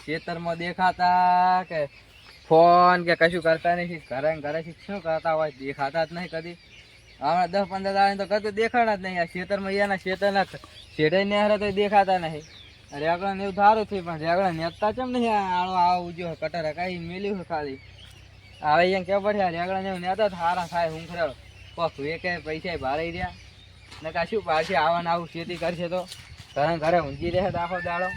ખેતરમાં દેખાતા કે ફોન કે કશું કરતા નહીં, ઘરે ઘરે શું કરતા હોય દેખાતા જ નહીં કદી. હમણાં 10-15 દાડા તો કદી દેખાડા જ નહીં. આ ખેતરમાં એના ખેતરના છેડે ને હારે તો દેખાતા નહીં. રેગડા ને એવું સારું થયું, પણ રેગડા નેતા ચમ નહીં આળો આવું જો કટર કઈ મેલ્યું ખાલી. હવે અહીંયા કેવું પડે રેગડા ને એવું નેતા સારા થાય હું ખરે કોક વેકે પૈસા ભારે રહ્યા ને કા શું પાછી આવવાનું આવું ખેતી કરશે તો ઘરે ઘરે ઊંઘી રહે આખો દાડો.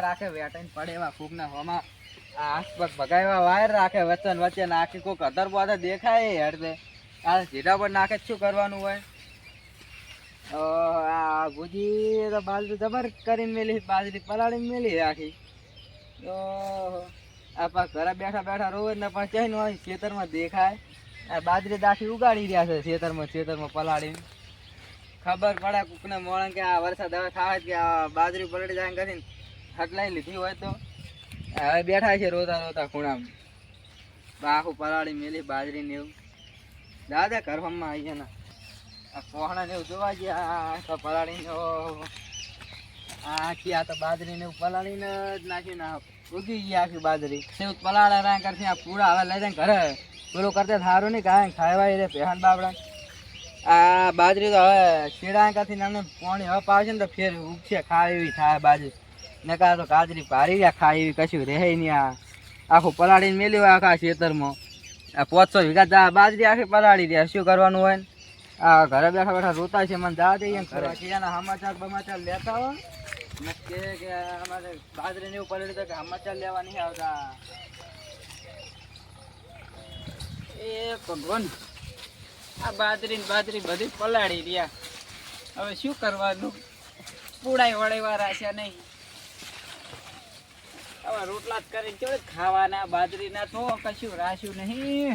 રાખે વેટાઈને પડે એવા ફૂક ના હોમાં આસપાસ ભગાવ્યા વાયર રાખે વચ્ચે વચ્ચે નાખી કોઈક અધર બોધર દેખાય હેડે આ જેટા પર નાખે શું કરવાનું હોય. આ ભૂજી તો બાજરી જબર કરીને મેલી, બાજરી પલાળીને મેલી રાખી. તો આ ઘરે બેઠા બેઠા રોજ ને પણ ચઈને હોય ખેતરમાં દેખાય આ બાજરી દાખી ઉગાડી રહ્યા છે ખેતરમાં પલાળીને. ખબર પડે કોકને મોણે કે આ વરસાદ હવે થાય કે આ બાજરી પલળી જાય કરીને હટલાઈ લીધી હોય તો હવે બેઠા છે રોતા રોતા ખૂણામાં આખું પલાળી મેલી બાજરી ને એવું. દાદા ઘરમાં અહીંયા આ કોહણા ને એવું જોવા ગયા પલાળીને આખી આ તો બાજરી ને એવું પલાળીને જ નાખીને ઉગી ગઈ આખી બાજરી એવું પલાળે રહ્યા કરતી આ પૂરા હવે લઈ જાય ઘરે પેલું કરતે સારું નહીં કાંઈ ખાવાય રે પહેન બાબડા. આ બાજરી તો હવે શેડા કરતી અમને પાણી હવે પાવશે ને તો ફેર ઉગશે ખાય એવી થાય બાજરી ને કાં તો ગાજરી પારી રહ્યા ખાય એવી કશું રહે નહીં. આ આખું પલાળીને મેલ્યું હોય આખા ખેતરમાં આ 500 વીઘા બાજરી આખી પલાળી રહ્યા શું કરવાનું હોય ને આ ઘરે બેઠા બેઠા રોતા છે. મને જવા દઈએ ઘરે સમાચાર બમાચાર લેતા હોય ને કે અમારે બાજરી ને એવું પલળી તો કે સમાચાર લેવા નહીં આવતા. એ ભગવાન આ બાજરી બધી પલાળી રહ્યા હવે શું કરવાનું. પૂડાઈ વળેવા રાખ્યા નહીં હવે રોટલા જ કરીને કેવડે ખાવાના બાજરીના તો કશું રાખ્યું નહીં.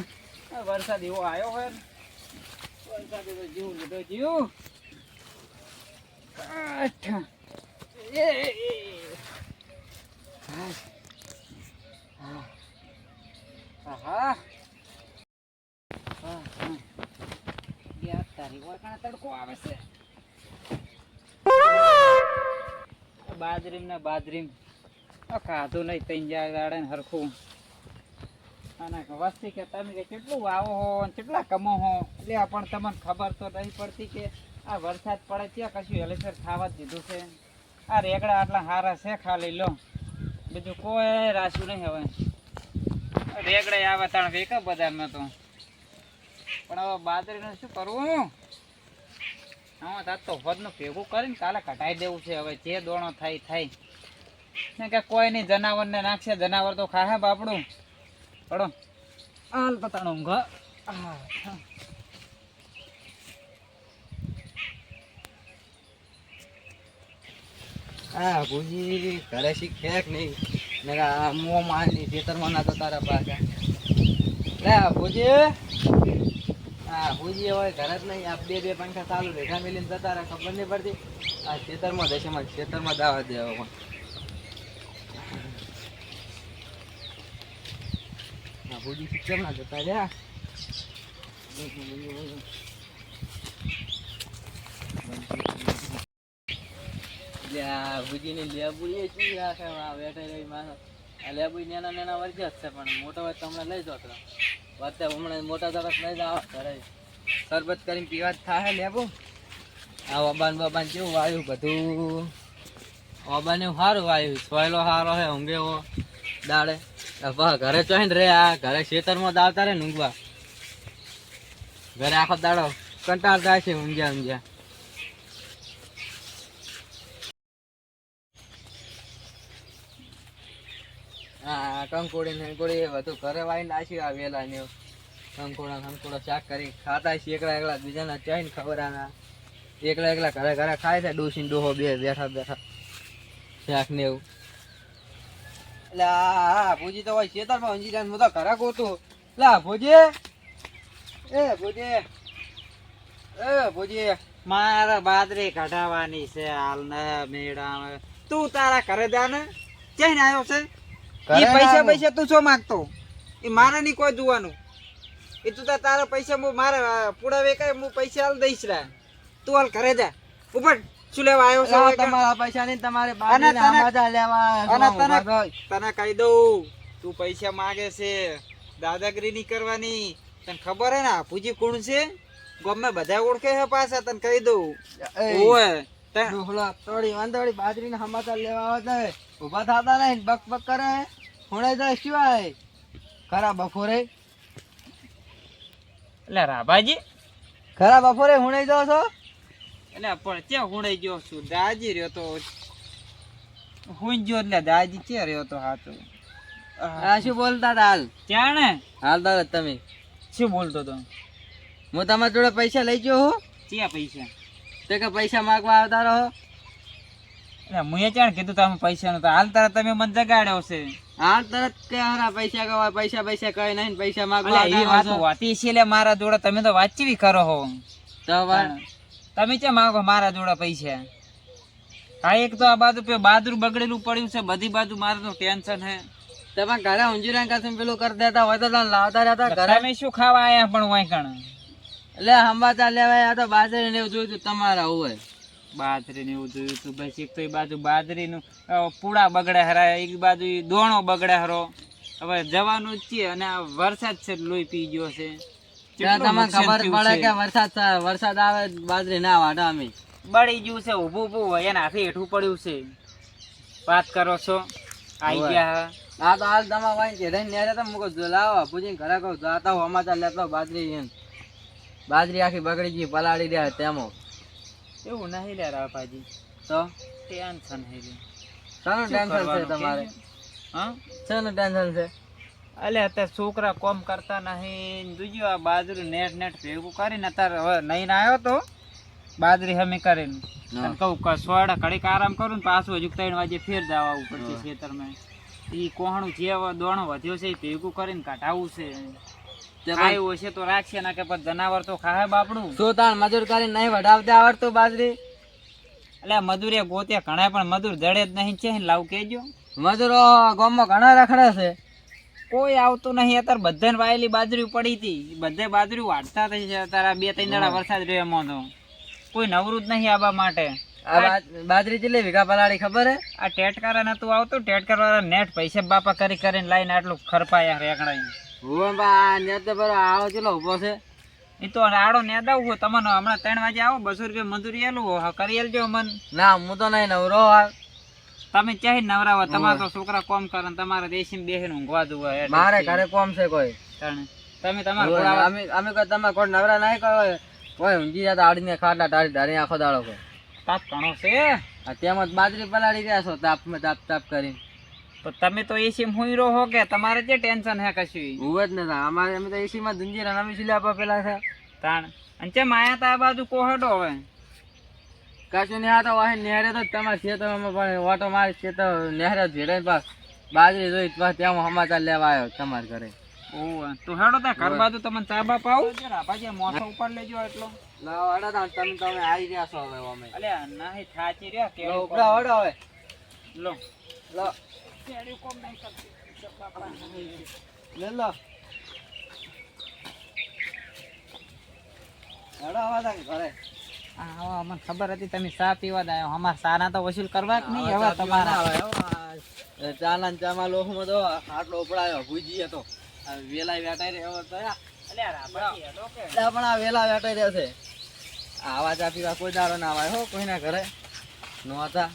વરસાદ એવો આવ્યો હોય ને વરસાદ એવો જીવ લીધો જીવ. તડકો આવે છે બાજરી ખાધું નહીં 3-4 દાડે ને હરખું. અને વસ્તી કે તમે કે કેટલું વાવો હો કેટલા કમો હો એટલે પણ તમને ખબર તો નહીં પડતી કે આ વરસાદ પડે ત્યાં કશું હેલેસર ખાવા જ દીધું છે. આ રેગડા આટલા સારા છે ખાલી લો બીજું કોઈ રાખ્યું નહીં. હવે રેગડા આવે તાણ વેકા બજારમાં તો પણ હવે બાજરીનું શું કરવું. હા તાર તો હોદનું ભેગું કરીને કાલે કટાઈ દેવું છે. હવે જે દોણો થાય ને કે કોઈ નહીં જનાવરને નાખશે જનાવર તો ખાહે બાપડું પડો હાલ પતાણો ઊંઘ. હા ભૂજી ઘરે શીખે કે નહીં ને મો માની ખેતરમાં ના તો તારા પાકા લે ભૂજી. હા ભૂજી હોય ઘરે જ નહીં આ બે પંખા ચાલુ રેખા મેલીને જતા રહે ખબર નહીં પડતી. આ ખેતરમાં દેશે ખેતરમાં દાવા દેવા ભૂજી શિક્ષણ ના જતા રહ્યા. ભૂજી ની લેબુડી બેઠા રહી માણસ. આ લેબુડી નાના વર્જ્યા જ છે પણ મોટા હોય તો હમણાં લઈ જાઓ વચ્ચે હમણાં મોટા તરફ લઈ જાઓ ઘરે શરબત કરીને પીવા જ થાય લેબુ. આ ઓબાન કેવું વાયું બધું ઓબાન એવું સારું વાયું સોયલો સારો હે ઊંઘેવો દાડે ઘરે ચોઈને રે આ ઘરે ખેતરમાં દાવતા રે ઊંઘવા ઘરે આખો દાડો કંટાળ થાય છે ઊંઘ્યા. હા કંકોડી બધું ઘરે વાઈ નાખ્યું આ વેલા ને કંકોડો શાક કરી ખાતા છે એકલા બીજાના ચાઈને ખબર આના એકલા ઘરે ખાય છે. ડોસીને ડોહો બે બેઠા શાક ને એવું. એટલે હા ભૂજી તો હોય ખેતરમાં ઊંઘી જાય હું તો ઘરે ગોતું. લા ભૂજી ભૂજી મારે બાજરી કઢાવવાની છે હાલ ને મેળા તું તારા ઘરે જા ને ક્યાંય આવ્યો છે. એ પૈસા તું શું માંગતો એ મારે નહીં કોઈ જોવાનું. એ તું તારા પૈસા હું મારે પુડાવે કઈ હું પૈસા હાલ દઈશ રા. તું હાલ ઘરે જા ઉપર. શું લેવા આવ્યો છે? તમારા પૈસા નહીં, તમારે બાજરીના હમાચા લેવા. તને કહી દઉં, તું પૈસા માંગે છે, દાદાગીરી નહીં કરવાની. તને ખબર હે ને પૂજી કોણ છે? ગમે બધા ઓળખે છે પાછા. તને કહી દઉં. ઓય થોડી વાંધોડી બાજરીના હમાચા લેવા આવે છે, ઉભા થતા નહીં, બક બક કરે, હુણે જાય સિવાય ખરા બપોરે. એટલે રાભાજી ખરા બપોરે હુણે જાવ છો? એટલે પણ ક્યાં હુણાઈ ગયો છું? દાજી રહ્યો તો હુઈ ગયો એટલે દાજી ક્યાં રહ્યો તો? હા તો આ શું બોલતા હતા હાલ? ક્યાં ને હાલ તારે તમે શું બોલતો તો? હું તમારા જોડે પૈસા લઈ ગયો હું. ક્યાં પૈસા? તે કે પૈસા માંગવા આવતા રહો. એટલે મુએ ક્યાં કીધું તમે પૈસા નું? હાલ તારા તમે મને જગાડ્યો છે. હાલ તરત કે હારા પૈસા કહેવાય, પૈસા પૈસા કઈ નહીં, પૈસા માંગવા એટલે એ વાત હોતી છે લે મારા જોડે. તમે તો વાંચવી કરો હો. તો તમે ક્યાં માંગો મારા જોડે પૈસા? હા એક તો આ બાજુ બાજુ બગડેલું પડ્યું છે, બધી બાજુ મારે તો ટેન્શન હે. તમે ઘરે ઊંજીરા કાસમ પેલું કરી દેતા હોય તો તમે લાવતા રહેતા ઘરે. તમે શું ખાવા આયા પણ વાય કણ? એટલે હંબાચા લેવાય આ તો બાજરી ને એવું જોયું તું તમારા હોય. બાજરી ને એવું જોયું તું બસ. એક તો એ બાજુ બાજરી નું પૂડા બગડે હરા, એક બાજુ દોણો બગડે હરો. હવે જવાનું જ છે અને આ વરસાદ છે, લોહી પી ગયો છે. તમને ખબર પડે કે વરસાદ આવે બાજરી ના વાટે અમે બળી ગયું છે, ઉભું ઉભું એના હાથે હેઠું પડ્યું છે. વાત કરો છો? આઈ ગયા આ તો હાલ તમારે વાંચી છે રહીને નેરે તો મૂકો લાવો પૂછીને ઘરે કહું જાતા હું સમાચાર લેતો બાજરી આખી બગડી ગઈ પલાળી રહ્યા તેમાં. એવું નહીં લે રાભાજી, તો ટેન્શન હે. શાનું ટેન્શન છે તમારે? હા શાનું ટેન્શન છે? અલે અત્યારે છોકરા કોમ કરતા નહીં. જોજો આ બાજરી નેટ ભેગું કરીને અત્યારે હવે નહીં આવ્યો તો બાજરી હમી કરીને કહું સોડા ઘડીક આરામ કરું ને પાછું હજુ 3 વાગે ફેર જવા પડશે ખેતરમાં. એ કોહણું જે દોણો વધ્યો છે એ ભેગું કરીને કાઢાવું છે. ખાયું હશે તો રાખશે ના કે પછી જનાવર તો ખાય બાપડું. શું તાણ મજૂર કરીને નહીં વઢાવતા આવડતું બાજરી? એટલે મજૂરે ગોતે ઘણા પણ મજૂર જડે જ નહીં. છે લાવ કેજો. મજૂરો ગામમાં ઘણા રખડે છે, કોઈ આવતું નહીં. અત્યારે બધાને વાયેલી બાજરી પડી હતી, બધે બાજરી વાળતા થઈ છે. અત્યારે 2-3 દાડા વરસાદ રહ્યો એમાં તો કોઈ નવરું જ નહીં આવા માટે. બાજરી કેટલી વીઘા પલાળી ખબર હે? આ ટેટકારા નતું આવતું, ટેટકાર વાળા નેટ પૈસા બાપા કરી કરીને લાઈને આટલું ખરપાયા રેકડા. આવો ચેલો ઉભો છે? એ તો આડો નેદ આવું તમને હમણાં 3 વાગે આવો, 200 રૂપિયા મજૂરી આલું કરી આલજો મન. ના હું તો નહીં નવરો. તમે ક્યાંય નવરાવા? તમારા તો છોકરા કોમ કરે, તમારે દેશી બેહીને ઊંઘવા દઉં. મારે ઘરે કોમ છે કોઈ? તમે તમારા અમે કોઈ તમે કોઈ નવરા નહીં કોઈ કોઈ ઊંઘી જતા આડીને ખાટા ટાળી ધારી આખો દાડો કોઈ તાપ ઘણો છે. તેમાં બાજરી પલાળી રહ્યા છો તાપમાં તાપ તાપ કરીને. તો તમે તો એસી હુઈ રહો કે તમારે જે ટેન્શન હે કશું? હું જ નથી. અમારે અમે તો એસી માં ધુંજીરા નવી સિલે આપવા પેલા છે તાણ. અને ચેમ આયા તા આ બાજુ કોહડો હવે કશું નહીં. આ તો વાહે નેહરે તો તમારે ખેતરમાં પણ ઓટો મારી ખેતર નેહરે ભેડે પાસ બાજરી જોઈ ત્યાં સમાચાર લેવા આવ્યો તમારે ઘરે. ઓહ તો હેડો તા ઘર બાજુ તમને ચા બા પાવ રાભાજી મોસો ઉપર લેજો એટલો. લાવો હેડો તમે આવી રહ્યા છો હવે અમે. અલે નહીં થાચી રહ્યા કે ઉપડા હેડો હવે. લો લો કેડી કોમ નહીં કરતી બાપા લે લો હેડો આવા ઘરે. હા મને ખબર હતી તમે ચા પીવા જ આવ્યો. અમારે સારા તો વસૂલ કરવા જ નહીં હવે તમારા. ચાના ચામાં લોહમાં તો આટલો ઉપડાયો ભૂજી હતો. વેલા વેટાઈ રહ્યો તો પણ આ વેલા વેટાઈ રહ્યો છે. આવા ચા પીવા કોઈ દાડો ના આવે હો કોઈના ઘરે નો હતા.